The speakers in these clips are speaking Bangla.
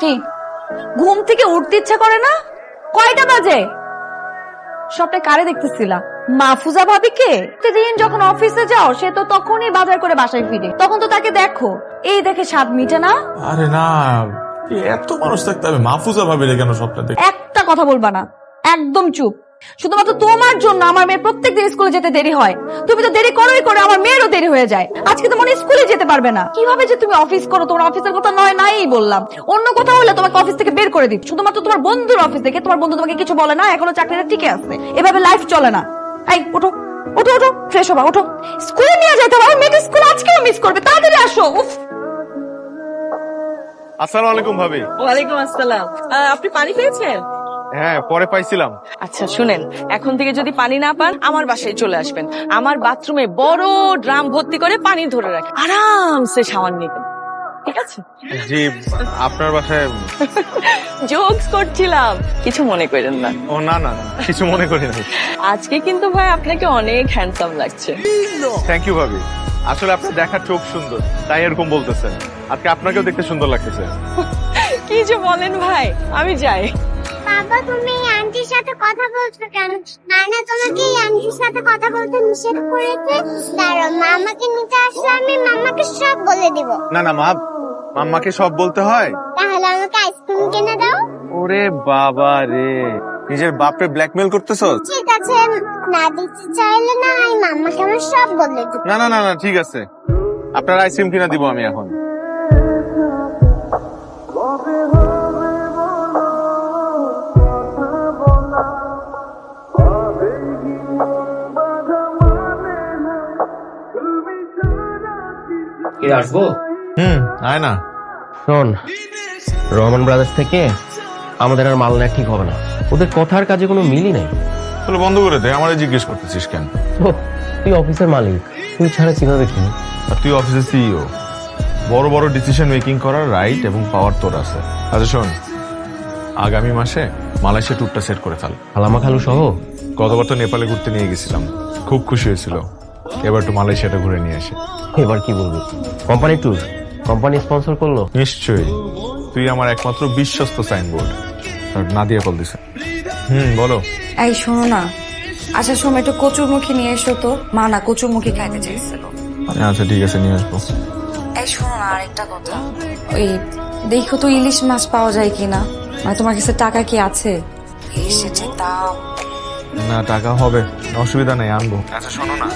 কি ঘুম থেকে উঠতে ইচ্ছা করে না? কয়টা বাজে? সবটা কারে দেখতেছিলা? মাহফুজা ভাবিকে? প্রতিদিন যখন অফিসে যাও সে তো তখনই বাজার করে বাসায় ফিরে, তখন তো তাকে দেখো। এই দেখে স্বাদ মিটে না? আরে না, এত মানুষ থাকতে হবে মাহফুজা ভাবিরে কেন সবটা দেখ? একটা কথা বলবা না, একদম চুপ। শুধুমাত্র তোমার জন্য আমার মেয়ের প্রত্যেকদিন স্কুলে যেতে দেরি হয়। তুমি তো দেরি করোই করে, আমার মেয়েরও দেরি হয়ে যায়। আজকে তো মনে স্কুলে যেতে পারবে না। কিভাবে যে তুমি অফিস করো? তোমার অফিসের কথা নয় নাই বললাম, অন্য কথা হলে তোমাকে অফিস থেকে বের করে দিই। শুধুমাত্র তোমার বন্ধুর অফিস থেকে। তোমার বন্ধু তোমাকে কিছু বলে না? এখনো চাকরিটা টিকে আছে? এভাবে লাইফ চলে না। এই ওঠো ওঠো ওঠো, ফ্রেশ হবা, ওঠো। স্কুলে নিয়ে যেতে হবে, মেয়েটা স্কুল আজকেও মিস করবে। তাড়াতাড়ি আসো। উফ। আসসালামু আলাইকুম ভাবি। ওয়ালাইকুম আসসালাম। আপনি পানি পেয়েছেন? হ্যাঁ, পরে পাইছিলাম। আচ্ছা শুনেন, এখন থেকে যদি পানি না পান আমার বাসায় চলে আসবেন। আমার বাথরুমে বড় ড্রাম ভর্তি করে পানি ধরে রাখেন, আরামসে শাওয়ার নিবেন। ঠিক আছে? জি, আপনার বাসায়? জোকস করছিলাম, কিছু মনে করেন না। ও না না না, কিছু মনে করি না। আজকে কিন্তু ভাই আপনাকে অনেক হ্যান্ডসাম লাগছে। থ্যাংক ইউ ভাবি। আসলে আপনার দেখার চোখ সুন্দর, তাই এরকম বলতেছেন। আজকে আপনাকেও দেখতে সুন্দর লাগতেছে। কি যে বলেন ভাই, আমি যাই। বাবা তুমি এই আন্টির সাথে কথা বলছো কেন? নানা তোমাকে এই আন্টির সাথে কথা বলতে নিষেধ করেছে। দাঁড়াও, মামাকে নিতে আসলে আমি মামাকে সব বলে দিব। না না মা, মাম্মাকে সব বলতে হয়? তাহলে আমাকে আইসক্রিম কিনে দাও। ওরে বাবা রে, নিজের বাপরে ব্ল্যাকমেল করতেছ? ঠিক আছে, না দিতে চাইলে না আমি মামাকে আমার সব বলে দিব। না না না না, ঠিক আছে, আপনার আইসক্রিম কিনা দিব আমি এখন। আসবো? আয় না। শোন, রহমান ব্রাদার্স থেকে আমাদের আর মাল নেওয়া ঠিক হবে না। ওদের কথার কাজে কোনো মিলই নেই। তাহলে বন্ধ করে দে, আমারে জিজ্ঞেস করতেছিস কেন? তুই অফিসের মালিক, তুই ছাড়া কিভাবে কি? আর তুই অফিসের সিইও, বড় বড় ডিসিশন মেকিং করার রাইট এবং পাওয়ার তোর আছে। আচ্ছা শোন, আগামী মাসে মালয়েশিয়া ট্যুরটা সেট করে ফেল। খালামা খালু সহ? গতবার তো নেপালে ঘুরতে নিয়ে গেছিলাম, খুব খুশি হয়েছিল। এবার একটু মালয়েশিয়াটা ঘুরে নিয়ে আসে। এবার কি বলবি? Company tour? কোম্পানি স্পন্সর করলো? নিশ্চয়ই, তুই আমার একমাত্র বিশ্বস্ত সাইনবোর্ড। নাদিয়া কল দিছে। বলো। এই শোনো না, আসার সময় একটু কচুরমুখী নিয়ে এসো তো। মা না কচুরমুখী খাইতে চাইছিল। আচ্ছা ঠিক আছে, নিয়ে আসবো। এই শোনো না, আরেকটা কথা, ওই দেখো তো ইলিশ মাছ পাওয়া যায় কিনা। মানে তোমার কাছে টাকা কি আছে? ইলিশের যে দাম। না টাকা হবে, অসুবিধা নেই, আনবো। আচ্ছা শোনো না।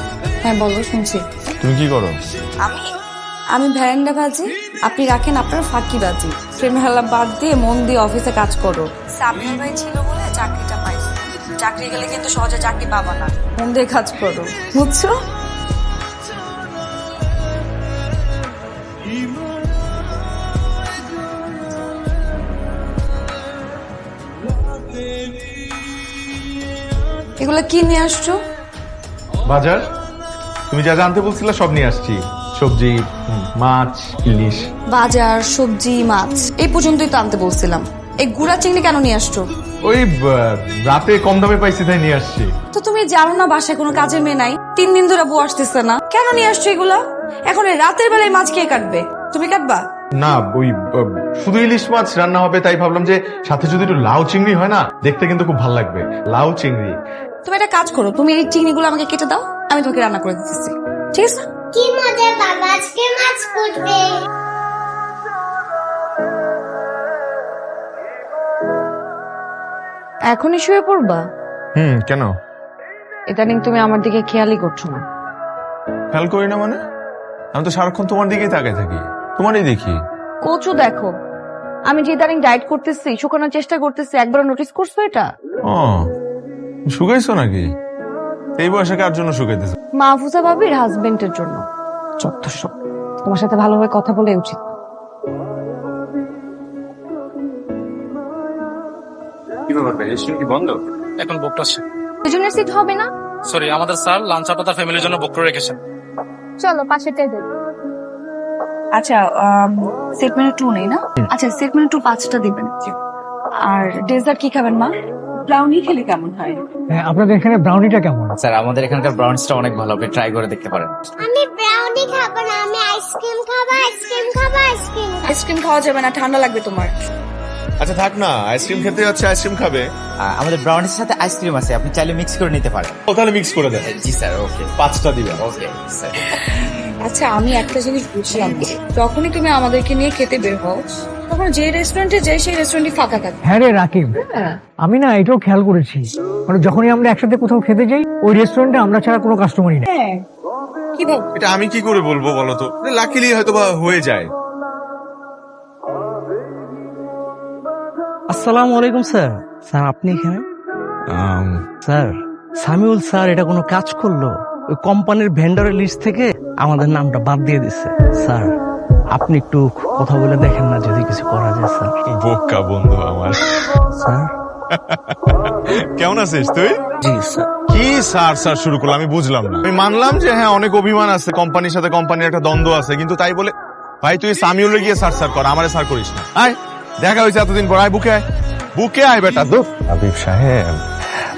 হ্যাঁ বলো, শুনছি। তুমি কি করো? আমি ভ্যারেন্ডা বাজি, আপনি রাখেন আপনার ফাঁকি বাজি। প্রেম হেলা বাদ দিয়ে মন দিয়ে অফিসে কাজ করো। সাবিনা ভাই ছিল বলে চাকরিটা পাইছি। চাকরি গেলে কিন্তু সহজে চাকরি পাবা না, মন দিয়ে কাজ করো, বুঝছো? এগুলা কি নিয়ে আসছো? বাজার, তুমি যা জানতে বলছিলে সব নিয়ে আসছি। সবজি, মাছ, ইলিশ। বাজার, সবজি, মাছ এই পর্যন্তই তো আনতে বলছিলাম। এই গুড়া চিংড়ি কেন নিয়ে আসছো? ওই রাতে কম দামে পাইছি তাই নিয়ে আসছি। তো তুমি জানো না বাসায় কোনো কাজের মেয়ে নাই? 3 দিন ধরে বউ আসতেছে না, কেন নিয়ে আসছো এগুলা? এখন এই রাতের বেলায় মাছ কে কাটবে? তুমি কাটবা? না, ওই শুধু ইলিশ মাছ রান্না হবে তাই ভাবলাম যে সাথে যদি একটু লাউ চিংড়ি হয় না, দেখতে কিন্তু খুব ভালো লাগবে। লাউ চিংড়ি। তুমি একটা কাজ করো, তুমি এই চিংড়িগুলো আমাকে কেটে দাও, আমি তোমাকে রান্না করে দিতেছি, ঠিক আছে? কি মজা, বাবা আজকে মাছ করবে। এখনই শুয়ে পড়বা? কেন? ইদানিং তুমি আমার দিকে খেয়ালই করছো না। খেয়াল করি না মানে? আমি তো সারাক্ষণ তোমার দিকেই তাকায় থাকি, তোমারই দেখি। কচু দেখো, আমি যে ইদানিং ডায়েট করতেছি, শুকানোর চেষ্টা করতেছি, একবার নোটিস করছো এটা? ও, শুকাইছো নাকি? এই বয়সে কার জন্য শুকাইতেছো? মাহফুজা ভাবির হাজবেন্ডের জন্য। যথেষ্ট, তোমার সাথে ভালোভাবে কথা বলে উচিত। কি ব্যাপার ভাই, রেস্টুরেন্ট কি বন্ধ? এখন বুকড আছে। দুজনের সিট হবে না? সরি, আমাদের স্যার লাঞ্চ আউটটা তার ফ্যামিলির জন্য বুক করে রেখেছেন। চলো পাশে টেবিল। আচ্ছা, সেট মেনু 2 নেই না? আচ্ছা, সেট মেনু 2 5টা দিবেন। আর ডেজার্ট কি খাবেন মা? ব্রাউনি খেলে কেমন হয়? আপনাদের এখানে ব্রাউনিটা কেমন? স্যার আমাদের এখানকার ব্রাউনিসটা অনেক ভালো, আপনি ট্রাই করে দেখতে পারেন। আমি ব্রাউনি খাবো না, আমি আইসক্রিম খাবো, আইসক্রিম খাবো, আইসক্রিম খাবো। আইসক্রিম খাওয়া যাবে না, ঠান্ডা লাগবে তোমার। আচ্ছা থাক না, আইসক্রিম খেতে যাচ্ছে, আইসক্রিম খাবে। আমাদের ব্রাউনির সাথে আইসক্রিম আছে, আপনি চাইলে মিক্স করে নিতে পারেন। ও তাহলে মিক্স করে দেন। জি স্যার, ওকে 5টা দিবেন। Okay sir. আচ্ছা আমি একটা জিনিস বুঝলাম না, যখনই তুমি আমাদেরকে নিয়ে খেতে বের হও তখন যে রেস্টুরেন্টে যাই সেই রেস্টুরেন্টই ফাঁকা থাকে। হ্যাঁ রে রাকিব, আমি না এটাও খেয়াল করেছি, মানে যখনই আমরা একসাথে কোথাও খেতে যাই ওই রেস্টুরেন্টে আমরা ছাড়া কোনো কাস্টমারই নেই। হ্যাঁ কি বল? এটা আমি কি করে বলবো বলো তো, লাকিলি হয়তো বা হয়ে যায়। আসসালামু আলাইকুম স্যার। স্যার আপনি এখানে? স্যার সামিউল স্যার এটা কোনো কাজ করলো? ওই কোম্পানির ভেন্ডরের লিস্ট থেকে আমাদের নামটা বাদ দিয়ে দিচ্ছে। স্যার আপনি একটু কথা বলে দেখেন না, যদি কিছু করা যায় স্যার। বোকা বন্ধু আমার। স্যার কেমন আছিস তুই? জি স্যার। কি স্যার স্যার শুরু করলাম, আমি বুঝলাম না। আমি মানলাম যে হ্যাঁ অনেক অভিমান আছে, কোম্পানির সাথে কোম্পানির একটা দ্বন্দ্ব আছে, কিন্তু তাই বলে ভাই তুই সামিউলে গিয়ে স্যার স্যার কর, আমারে স্যার করিস না। আয় দেখা হয়েছে এতদিন পর, আয় বুকে আয়, বুকে আয় বেটা। হাবিব সাহেব,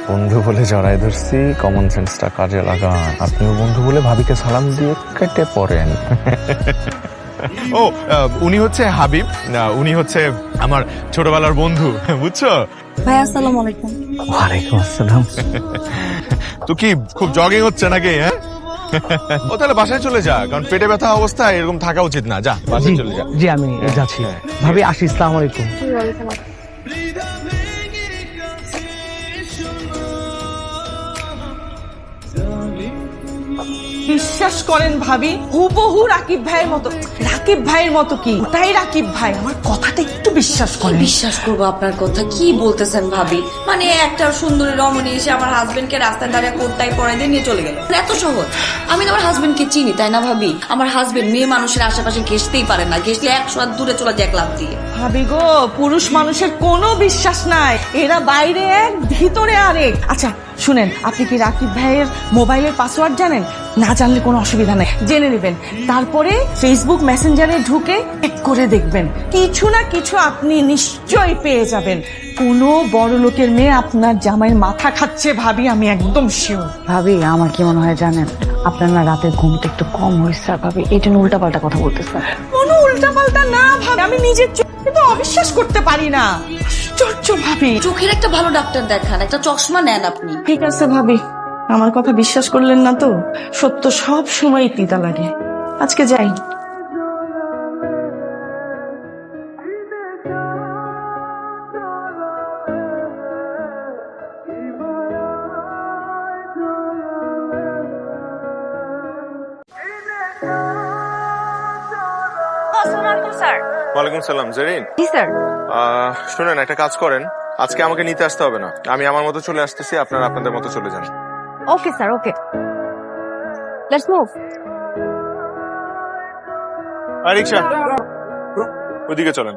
বন্ধু বলে জড়াই ধরছি, কমন সেন্সটা কাজে লাগান। আপনিও বন্ধু বলে ভাবিকে সালাম দিয়ে কেটে পড়েন। ও উনি হচ্ছে হাবিব, উনি হচ্ছে আমার ছোটবেলার বন্ধু, বুঝছো? ভাই আসসালামু আলাইকুম। ওয়ালাইকুম আসসালাম। তো কি খুব জগিং হচ্ছে নাকি? হ্যাঁ ও তাহলে বাসায় চলে যা, কারণ পেটে ব্যথা অবস্থায় এরকম থাকা উচিত না। যা জি বাসায় চলে যা। জি আমি যাচ্ছি। ভাবি আসি, আসসালামু আলাইকুম। বিশ্বাস করেন ভাবি, হুবহু রাকিব ভাইয়ের মতো। রাকিব ভাইয়ের মতো কি, ওটাই রাকিব ভাই। আমার কথাটা একটু বিশ্বাস করেন। বিশ্বাস করবো আপনার কথা? কি বলতেছেন ভাবি? মানে একটা সুন্দরী রমণী এসে আমার হাজবেন্ডকে রাস্তায় দাঁড়িয়ে কোটটাই পরে দিয়ে নিয়ে চলে গেল, এত সহজ? আমি তো আমার হাজবেন্ডকে চিনি, তাই না ভাবি? আমার হাজবেন্ড মেয়ে মানুষের আশেপাশে ঘেসতেই পারে না, ঘেসলে 100 হাত দূরে চলে যায় এক লাফ দিয়ে। ভাবি গো, পুরুষ মানুষের কোনো বিশ্বাস নাই, এরা বাইরে এক ভিতরে আরেক। আচ্ছা শুনেন, আপনি কি রাকিব ভাইয়ের মোবাইলের পাসওয়ার্ড জানেন? না জানলে কোনো অসুবিধা নেই, জেনে নেবেন। তারপরে ফেসবুক মেসেঞ্জারে ঢুকে চেক করে দেখবেন, কিছু না কিছু আপনি নিশ্চয়ই পেয়ে যাবেন। কোনো বড় লোকের মেয়ে আপনার জামাইয়ের মাথা খাচ্ছে ভাবি, আমি একদম শিওর। ভাবি আমার কি মনে হয় জানেন, আপনার না রাতের ঘুমটা একটু কম হয়েছে ভাবি, এই জন্য উল্টাপাল্টা কথা বলতেছেন। কোনো উল্টাপাল্টা না ভাবি, আমি নিজের চোখে তো অবিশ্বাস করতে পারি না। আশ্চর্য ভাবি। চোখের একটা ভালো ডাক্তার দেখান, একটা চশমা নেন আপনি। ঠিক আছে ভাবি, আমার কথা বিশ্বাস করলেন না তো? সত্য সব সময় তিতা লাগে। আজকে যাই। ওয়ালাইকুম সালাম। জেরিন, জি স্যার। শুনেন একটা কাজ করেন, আজকে আমাকে নিতে আসতে হবে না, আমি আমার মতো চলে আসতেছি, আপনারা আপনাদের মতো চলে যান। Okay sir, okay, let's move. আর রিক্সা ওইদিকে চলেন।